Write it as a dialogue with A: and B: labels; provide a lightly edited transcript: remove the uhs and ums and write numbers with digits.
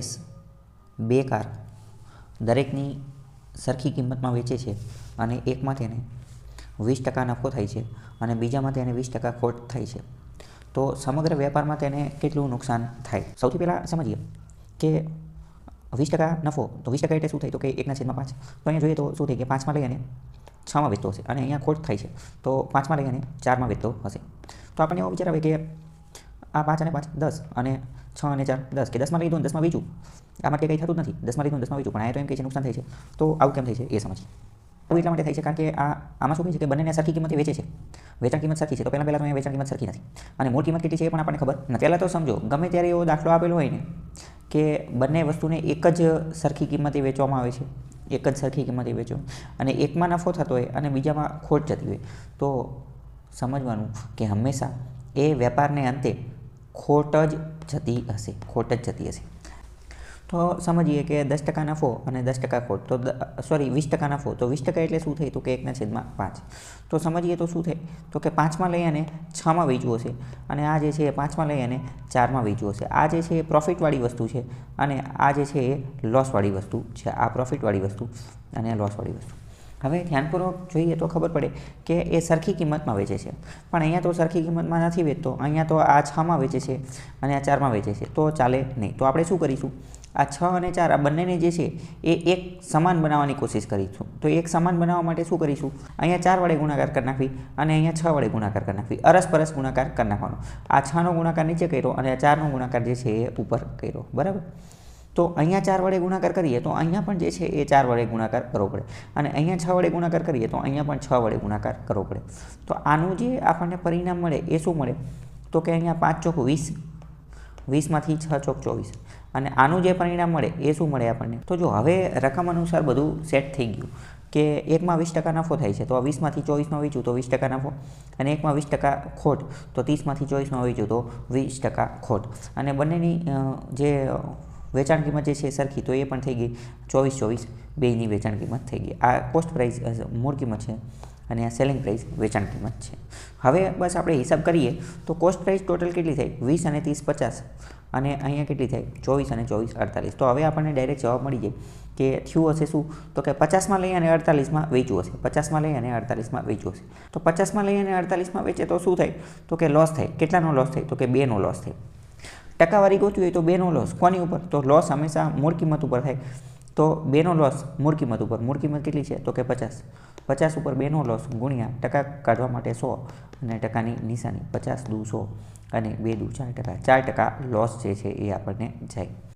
A: S બે car દરેકની સરખી કિંમતમાં વેચે છે અને એકમાં તેને 20% નફો થાય છે અને બીજામાં તેને 20% ખોટ થાય છે, તો સમગ્ર વેપારમાં તેને કેટલું નુકસાન થાય? સૌથી પહેલાં સમજીએ કે 20% નફો, તો 20% એટલે શું થાય? તો કે 1/5. તો અહીંયા જોઈએ તો શું થાય કે 5માં લઈ અને 6માં વેચતો હશે, અને અહીંયા ખોટ થાય છે તો 5માં લઈ અને 4માં વેચતો હશે. તો આપણને એવો વિચાર આવે કે આ 5 અને 5 10 અને 6 અને 4 10, કે 10માં લઈ દઉં અને 10માં વેચું, આમાં કંઈ થતું જ નથી. 10માં લીધું 10માં વેચું, પણ અહીંયા તો એમ કહે છે નુકસાન થાય છે. તો આવું કેમ થાય છે એ સમજીએ. આવું એટલા માટે થાય છે કારણ કે આમાં શું કહે છે કે બંનેને સરખી કિંમતે વેચે છે, વેચાણ કિંમત સરખી છે. તો પહેલાં તો અહીંયા વેચાણ કિંમત સરખી નથી અને મૂળ કિંમત કેટલી છે એ પણ આપણને ખબર નથી. પહેલાં તો સમજો, ગમે ત્યારે એવો દાખલો આપેલો હોય ને કે બંને વસ્તુને એક જ સરખી કિંમતે વેચવામાં આવે છે, એક જ સરખી કિંમતે વેચો, અને એકમાં નફો થતો હોય અને બીજામાં ખોટ જતી હોય, તો સમજવાનું કે હંમેશા એ વેપારને અંતે ખોટ જ જતી હશે, ખોટ જ જતી હશે. તો સમજીએ કે 10% નફો અને 10% ખોટ, તો 20% નફો, તો 20% એટલે શું થાય? તો કે 1/5. તો સમજીએ તો શું થાય? તો કે 5માં લઈ અને 6માં વેચવું હશે, અને આ જે છે એ 5માં લઈ અને 4માં વેચવું હશે. આ જે છે એ પ્રોફિટવાળી વસ્તુ છે અને આ જે છે એ લોસવાળી વસ્તુ છે. આ પ્રોફિટવાળી વસ્તુ અને આ લોસવાળી વસ્તુ. હવે ધ્યાનપૂર્વક જોઈએ તો ખબર પડે કે એ સરખી કિંમતમાં વેચે છે, પણ અહીંયા તો સરખી કિંમતમાં નથી વેચતો. અહીંયા તો આ 6માં વેચે છે અને આ 4માં વેચે છે, તો ચાલે નહીં. તો આપણે શું કરીશું? આ 6 અને 4 આ બંનેને જે છે એ એક સમાન બનાવવાની કોશિશ કરીશું. તો એક સમાન બનાવવા માટે શું કરીશું? અહીંયા 4 વડે ગુણાકાર કરી નાખવી અને અહીંયા 6 વડે ગુણાકાર કરી નાખવી. અરસપરસ ગુણાકાર કરી નાખવાનો. આ 6નો ગુણાકાર નીચે કર્યો અને આ 4નો ગુણાકાર જે છે એ ઉપર કર્યો, બરાબર? તો અહીંયા 4 વડે ગુણાકાર કરીએ તો અહીંયા પણ જે છે એ 4 વડે ગુણાકાર કરવો પડે, અને અહીંયા 6 વડે ગુણાકાર કરીએ તો અહીંયા પણ 6 વડે ગુણાકાર કરવો પડે. તો આનું જે આપણને પરિણામ મળે એ શું મળે? તો કે અહીંયા 5 ચોક 20, 20માંથી 6 ચોક 24, અને આનું જે પરિણામ મળે એ શું મળે આપણને? તો જો હવે રકમ અનુસાર બધું સેટ થઈ ગયું કે એકમાં 20% નફો થાય છે, તો 20માંથી 24માં વેચું તો 20% નફો, અને એકમાં 20% ખોટ, તો 30માંથી 24માં વેચું તો 20% ખોટ, અને બંનેની જે વેચાણ કિંમત જે છે સરખી, તો એ પણ થઈ ગઈ 24 બેયની વેચાણ કિંમત થઈ ગઈ. આ કોસ્ટ પ્રાઇસ મૂળ કિંમત છે અને આ સેલિંગ પ્રાઇસ વેચાણ કિંમત છે. હવે બસ આપણે હિસાબ કરીએ તો કોસ્ટ પ્રાઇસ ટોટલ કેટલી થાય? 20 અને 30 50, અને અહીંયા કેટલી થાય? 24 અને 24 48. તો હવે આપણને ડાયરેક્ટ જવાબ મળી જાય કે થયું હશે શું? તો કે 50માં લઈ અને 48માં વેચવું હશે, 50માં લઈ અને 48માં વેચવું હશે. તો 50માં લઈ અને 48માં વેચે તો શું થાય? તો કે લોસ થાય. કેટલાનો લોસ થાય? તો કે 2નો લોસ થાય. ટકાવારી ગોતવી હોય તો 2નો લોસ કોની ઉપર? તો લોસ હંમેશા મૂળ કિંમત ઉપર થાય. તો 2નો લોસ મૂળ કિંમત ઉપર, મૂળ કિંમત કેટલી છે? તો કે 50. 50 ઉપર 2નો લોસ ગુણ્યા ટકા કાઢવા માટે 100, અને ટકાની નિશાની 50 દુ 100 અને 2 દુ 4%. 4% લોસ જે છે એ આપણને જાય.